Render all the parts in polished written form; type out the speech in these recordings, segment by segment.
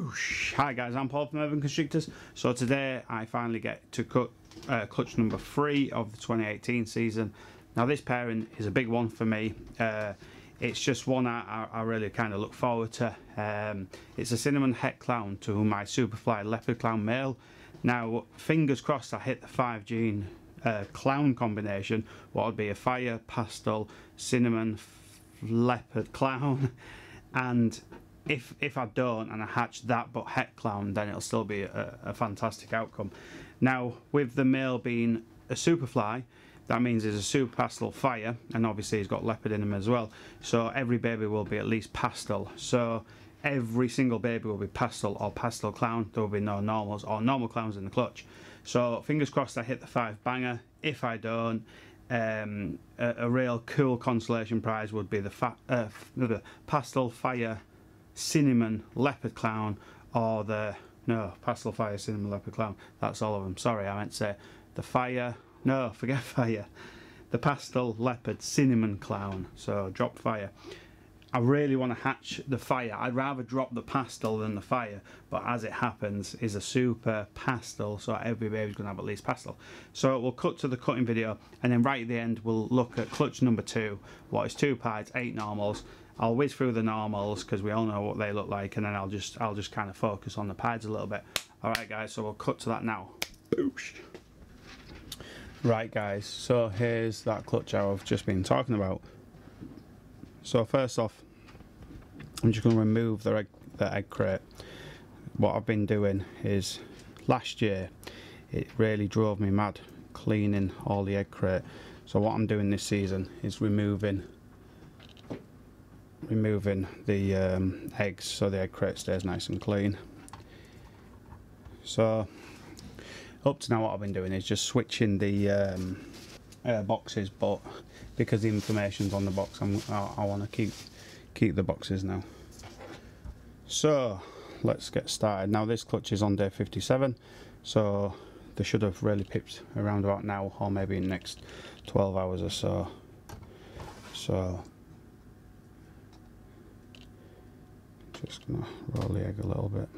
Boosh! Hi guys, I'm Paul from Constrictors. So today I finally get to cut clutch number 3 of the 2018 season. Now this pairing is a big one for me. It's just one I really kind of look forward to. It's a cinnamon het clown to my Superfly leopard clown male. Now fingers crossed I hit the 5 gene clown combination. What would be a fire, pastel, cinnamon, leopard clown. And if I don't and I hatch that but het clown, then it'll still be a fantastic outcome. Now with the male being a Superfly, that means there's a super pastel fire, and obviously he's got leopard in him as well, so every baby will be at least pastel. So every single baby will be pastel or pastel clown. There will be no normals or normal clowns in the clutch. So fingers crossed I hit the 5 banger. If I don't, a real cool consolation prize would be the pastel fire cinnamon leopard clown, or the pastel fire cinnamon leopard clown. That's all of them. Sorry, I meant to say the fire. No, forget fire. The pastel leopard cinnamon clown. So drop fire. I really want to hatch the fire. I'd rather drop the pastel than the fire, but as it happens is a super pastel, so every baby's going to have at least pastel. So we'll cut to the cutting video, and then right at the end we'll look at clutch number 2, what is 2 pieds, 8 normals. I'll whiz through the normals because we all know what they look like, and then I'll just kind of focus on the pieds a little bit. Alright guys, so we'll cut to that now. Boosh. Right guys, so here's that clutch I've just been talking about. So first off, I'm just going to remove the egg crate. What I've been doing is, last year it really drove me mad cleaning all the egg crate. So what I'm doing this season is removing the eggs so the egg crate stays nice and clean. So up to now what I've been doing is just switching the boxes, but because the information's on the box, I want to keep the boxes now. So let's get started. Now this clutch is on day 57, so they should have really pipped around about now, or maybe in the next 12 hours or so. So just gonna roll the egg a little bit.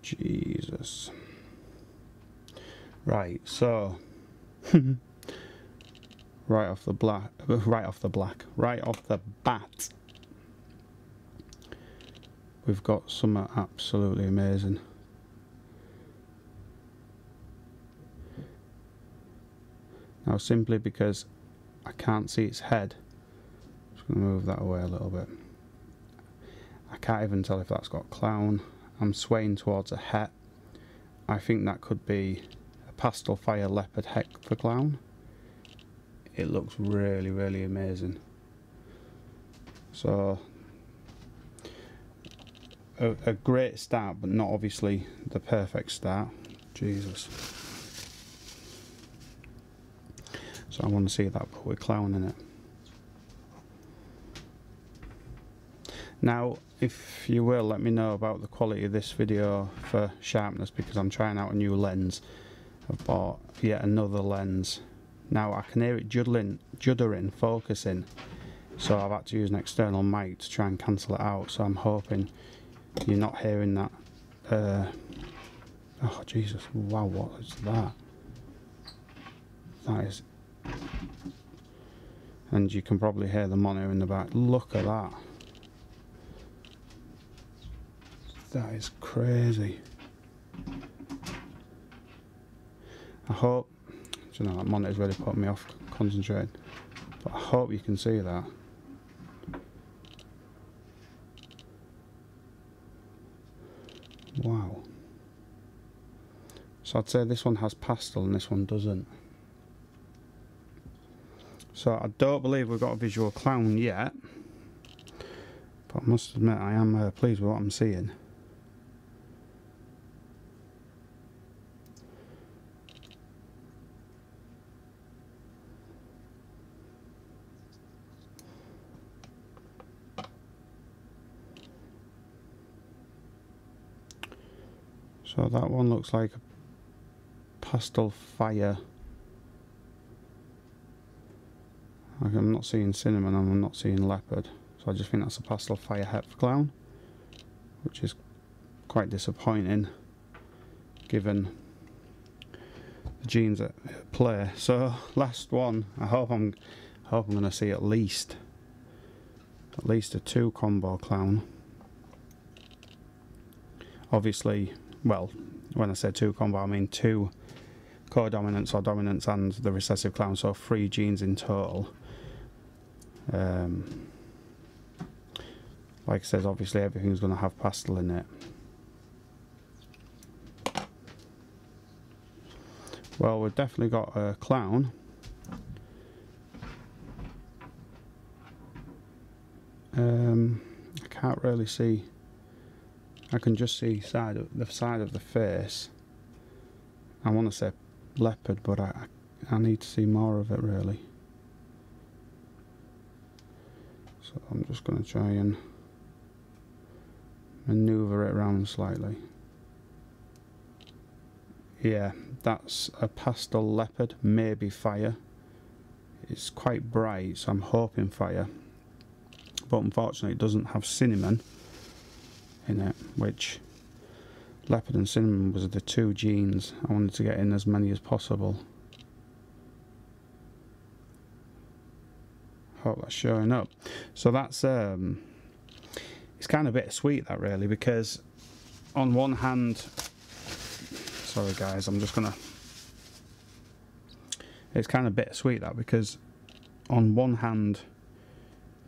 Jesus. Right, so right off the bat, we've got something absolutely amazing. Now simply because I can't see its head, I'm just going to move that away a little bit. I can't even tell if that's got clown. I'm swaying towards a het. I think that could be a pastel fire leopard het for clown. It looks really, really amazing. So a great start, but not obviously the perfect start. Jesus. So I want to see that, but with clown in it. Now, if you will, let me know about the quality of this video for sharpness, because I'm trying out a new lens. I've bought yet another lens. Now I can hear it juddering, focusing, so I've had to use an external mic to try and cancel it out. So I'm hoping you're not hearing that. Oh Jesus, wow, what is that? That is... And you can probably hear the monitor in the back. Look at that. That is crazy. I hope, you know, that monitor's really put me off concentrating, but I hope you can see that. Wow. So I'd say this one has pastel and this one doesn't. So I don't believe we've got a visual clown yet, but I must admit I am pleased with what I'm seeing. So that one looks like a pastel fire. I'm not seeing cinnamon and I'm not seeing leopard, so I just think that's a pastel fire het clown, which is quite disappointing given the genes at play. So last one, I hope I'm going to see at least a 2 combo clown. Obviously, well, when I say 2 combo, I mean 2 co-dominants or dominants and the recessive clown, so 3 genes in total. Like I said, obviously everything's going to have pastel in it. Well, we've definitely got a clown. I can't really see. I can just see the side of the face. I want to say leopard, but I need to see more of it really. So I'm just going to try and maneuver it around slightly. Yeah, that's a pastel leopard, maybe fire. It's quite bright, so I'm hoping fire. But unfortunately it doesn't have cinnamon in it, which leopard and cinnamon was the 2 genes I wanted to get in as many as possible. Hope that's showing up. So that's it's kind of bittersweet that really, because on one hand, sorry guys, I'm just gonna, it's kind of bittersweet that, because on one hand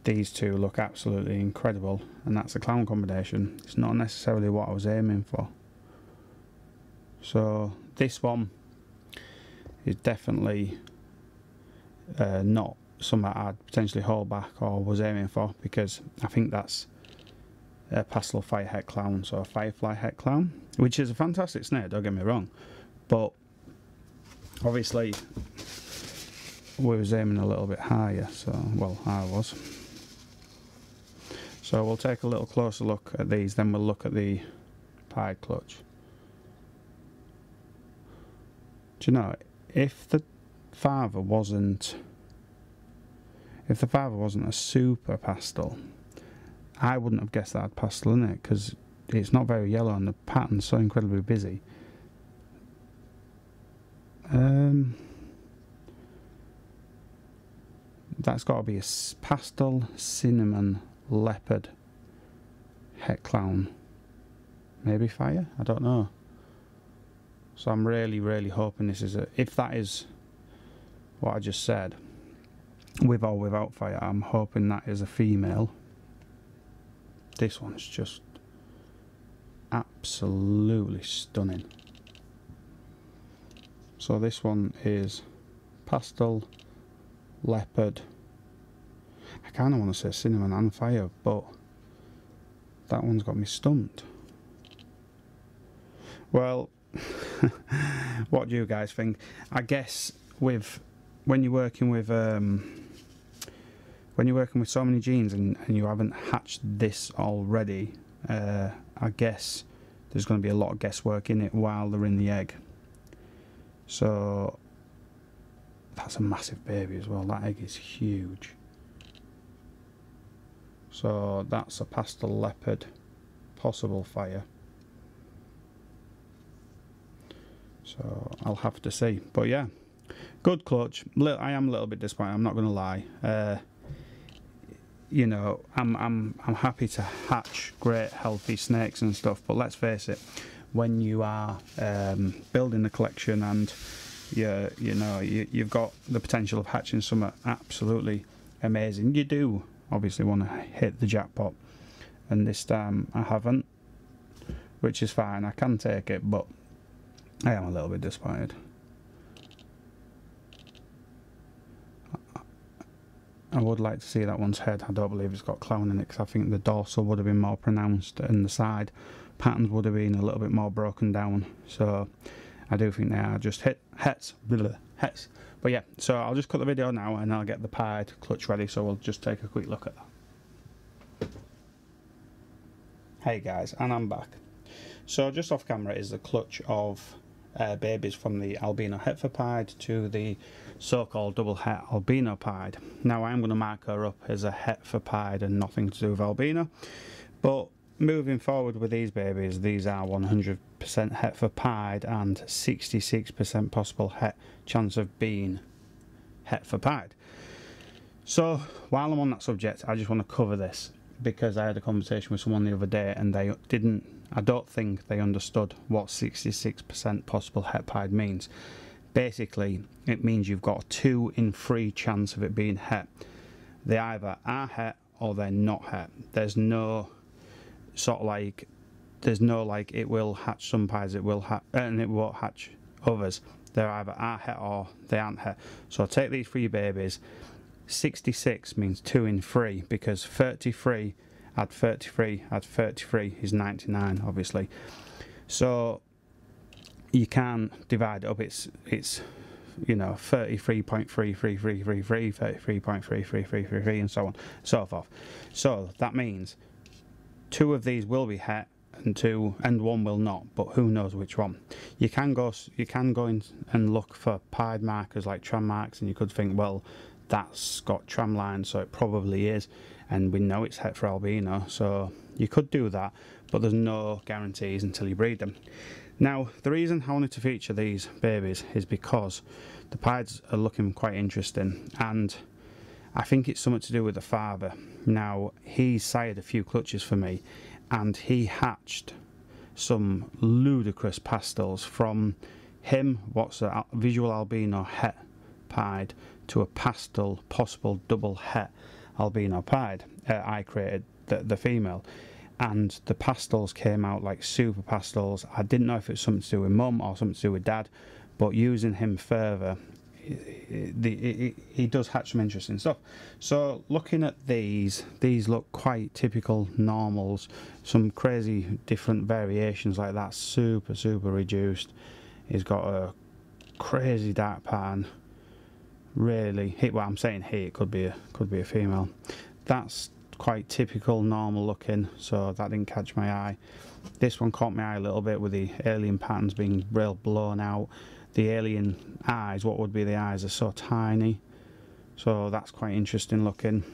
these 2 look absolutely incredible and that's a clown combination. It's not necessarily what I was aiming for. So this one is definitely not something I'd potentially hold back or was aiming for, because I think that's a pastel fire het clown, so a firefly het clown, which is a fantastic snake, don't get me wrong, but obviously we was aiming a little bit higher, so, well, I was. So we'll take a little closer look at these, then we'll look at the pied clutch. Do you know, if the father wasn't a super pastel, I wouldn't have guessed that had pastel in it, because it's not very yellow and the pattern's so incredibly busy. That's got to be a pastel cinnamon leopard het clown, maybe fire, I don't know. So I'm really hoping this is a, if that is what I just said, with or without fire, I'm hoping that is a female. This one's just absolutely stunning. So this one is pastel leopard. I kind of want to say cinnamon and fire, but that one's got me stumped. Well, what do you guys think? I guess when you're working with so many genes and you haven't hatched this already, I guess there's going to be a lot of guesswork in it while they're in the egg. So that's a massive baby as well. That egg is huge. So that's a pastel leopard, possible fire. So I'll have to see. But yeah, good clutch. I am a little bit disappointed, I'm not going to lie. You know, I'm happy to hatch great healthy snakes and stuff, but let's face it, when you are building a collection and you've got the potential of hatching something absolutely amazing, you do obviously want to hit the jackpot, and this time I haven't, which is fine, I can take it, but I am a little bit disappointed. I would like to see that one's head. I don't believe it's got clown in it, because I think the dorsal would have been more pronounced and the side patterns would have been a little bit more broken down. So I do think they are just hets. But yeah, so I'll just cut the video now and I'll get the pied clutch ready, so we'll just take a quick look at that. Hey guys, and I'm back. So just off camera is the clutch of babies from the albino heifer pied to the so-called double het albino pied. Now I'm going to mark her up as a heifer pied and nothing to do with albino, but moving forward with these babies, these are 100% heifer pied and 66% possible chance of being heifer pied. So while I'm on that subject, I just want to cover this because I had a conversation with someone the other day and I don't think they understood what 66% possible het pied means. Basically, it means you've got a 2 in 3 chance of it being het. They either are het or they're not het. There's no sort of like, it will hatch some pies, it will hatch and it won't hatch others. They either are het or they aren't het. So I'll take these 3 babies. 66 means 2 in 3 because 33 add 33 add 33 is 99, obviously. So you can divide it up. It's you know 33.33333, 33.33333, and so on, so forth. So that means 2 of these will be het and 1 will not, but who knows which one. You can go in and look for pied markers like tram marks, and you could think, well, that's got tram lines, so it probably is, and we know it's het for albino, so you could do that, but there's no guarantees until you breed them. Now, the reason I wanted to feature these babies is because the pieds are looking quite interesting, and I think it's something to do with the father. Now, he sired a few clutches for me, and he hatched some ludicrous pastels from him, what's a visual albino het pied, to a pastel possible double het albino pied. I created the female, and the pastels came out like super pastels. I didn't know if it was something to do with mum or something to do with dad, but using him further, he does hatch some interesting stuff. So looking at these look quite typical normals, some crazy different variations like that, super reduced. He's got a crazy dark pattern. Really, well, I'm saying he, it could be a female. That's quite typical normal looking, so that didn't catch my eye. This one caught my eye a little bit with the alien patterns being real blown out. The alien eyes, what would be the eyes, are so tiny, so that's quite interesting looking.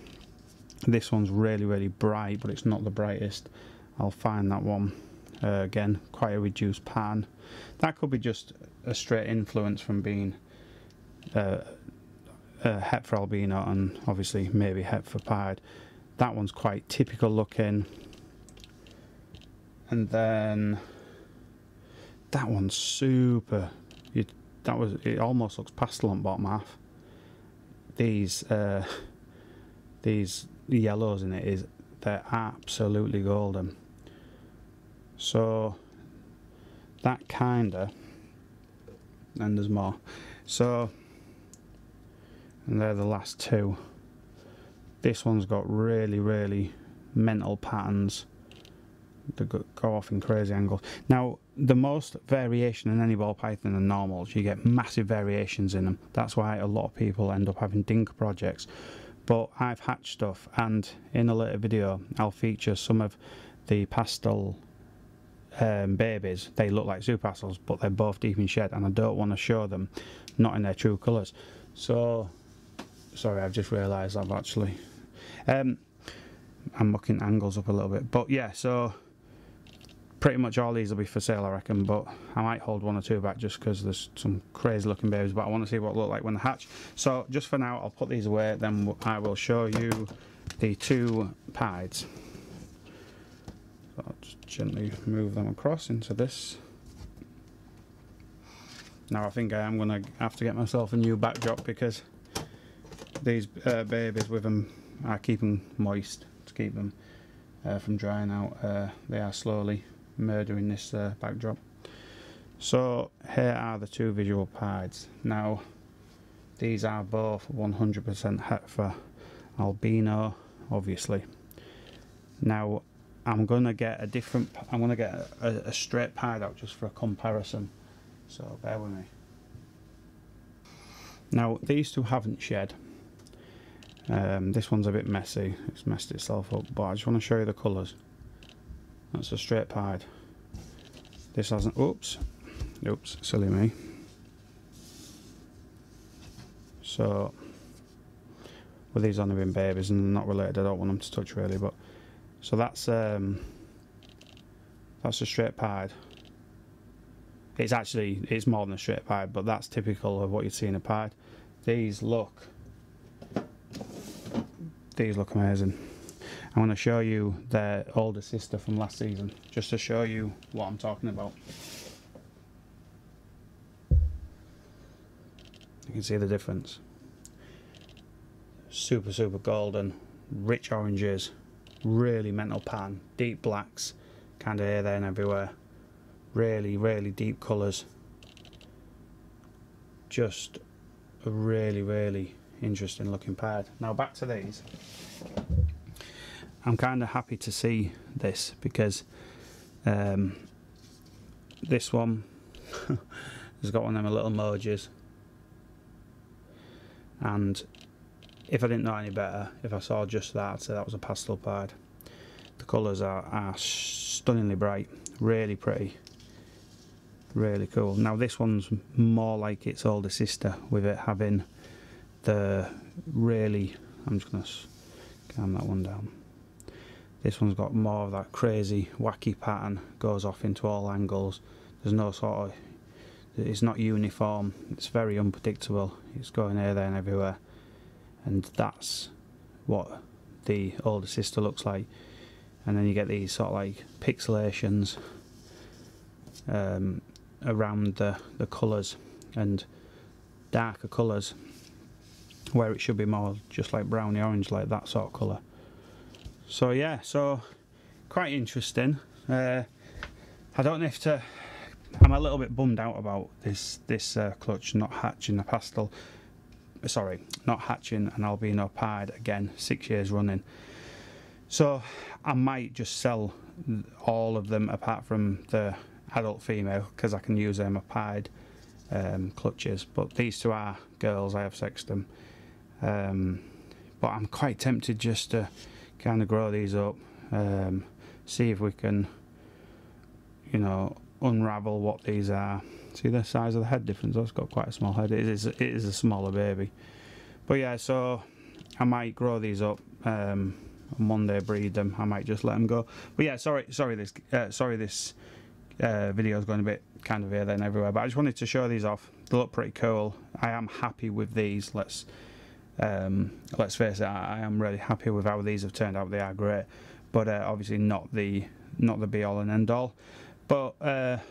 This one's really bright, but it's not the brightest. I'll find that one. Again, quite a reduced pattern. That could be just a straight influence from being het for albino and obviously maybe het for pied. That one's quite typical looking, and then that one's super. It almost looks pastel on bottom half. These yellows in it, they're absolutely golden. So that kinda, and there's more. So, and they're the last 2. This one's got really mental patterns that go off in crazy angles. Now, the most variation in any ball python are normals. You get massive variations in them. That's why a lot of people end up having dinker projects. But I've hatched stuff, and in a later video I'll feature some of the pastel babies. They look like zoo pastels, but they're both deep in shed, and I don't want to show them not in their true colours. So sorry, I've just realised I've actually I'm mucking angles up a little bit, but yeah, so pretty much all these will be for sale, I reckon, but I might hold 1 or 2 back just because there's some crazy looking babies, but I want to see what they look like when they hatch. So just for now, I'll put these away, then I will show you the 2 pieds. So I'll just gently move them across into this. Now I think I am going to have to get myself a new backdrop because these babies with them, I keep them moist to keep them from drying out. They are slowly murdering this backdrop. So here are the 2 visual pieds. Now these are both 100% het for albino, obviously. Now I'm going to get a different, I'm going to get a straight pied out just for a comparison, so bear with me. Now these 2 haven't shed. This one's a bit messy, it's messed itself up, but I just want to show you the colours. That's a straight pied. This hasn't, oops, silly me. So, well, these only been babies and they're not related, I don't want them to touch really, but, so that's a straight pied. It's more than a straight pied, but that's typical of what you'd see in a pied. These look amazing. I'm going to show you their older sister from last season, just to show you what I'm talking about. You can see the difference. Super golden, rich oranges, really mental pan, deep blacks, kind of here, there and everywhere. Really deep colours. Just a really interesting looking pad. Now back to these. I'm kind of happy to see this because this one has got one of them little emojis, and if I didn't know any better, if I saw just that, I'd say that was a pastel pied. The colours are stunningly bright, really pretty, really cool. Now this one's more like its older sister, with it having the really, I'm just going to calm that one down. This one's got more of that crazy wacky pattern, goes off into all angles. There's no sort of, it's not uniform, it's very unpredictable, it's going here, there and everywhere, and that's what the older sister looks like. And then you get these sort of like pixelations around the colours, and darker colours where it should be more just like browny orange, like that sort of colour. So yeah, so quite interesting. I don't know if to, I'm a little bit bummed out about this clutch not hatching a pastel, sorry, not hatching an albino pied again, 6 years running. So I might just sell all of them apart from the adult female, because I can use them as pied clutches, but these two are girls, I have sexed them. But I'm quite tempted just to kind of grow these up, see if we can, you know, unravel what these are. See the size of the head difference? It's got quite a small head. It is a smaller baby. But yeah, so I might grow these up, and one day breed them. I might just let them go. But yeah, sorry this video is going a bit kind of here then everywhere, but I just wanted to show these off. They look pretty cool. I am happy with these. Let's face it, I am really happy with how these have turned out. They are great, but obviously not the be all and end all. But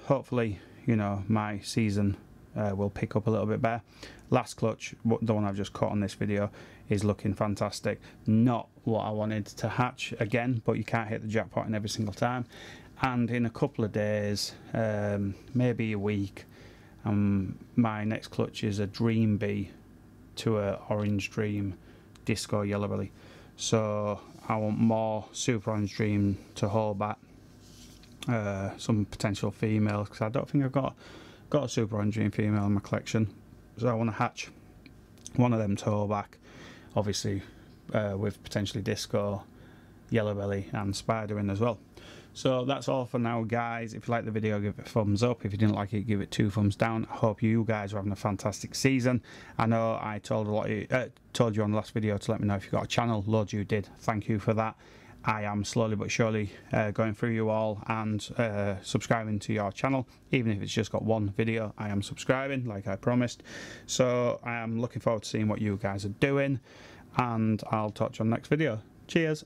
hopefully, you know, my season will pick up a little bit better. Last clutch, the one I've just caught on this video, is looking fantastic. Not what I wanted to hatch again, but you can't hit the jackpot in every single time. And in a couple of days, maybe a week, my next clutch is a Dream Bee to a Orange Dream Disco Yellow Belly. So I want more Super Orange Dream to holdback, some potential females, because I don't think I've got a Super Orange Dream female in my collection. So I want to hatch one of them to holdback, obviously with potentially Disco, Yellow Belly and Spider in as well. So that's all for now, guys. If you liked the video, give it a thumbs up. If you didn't like it, give it 2 thumbs down. I hope you guys are having a fantastic season. I know I told you on the last video to let me know if you got a channel. Loads of you did. Thank you for that. I am slowly but surely going through you all and subscribing to your channel. Even if it's just got one video, I am subscribing like I promised. So I am looking forward to seeing what you guys are doing, and I'll talk to you on the next video. Cheers.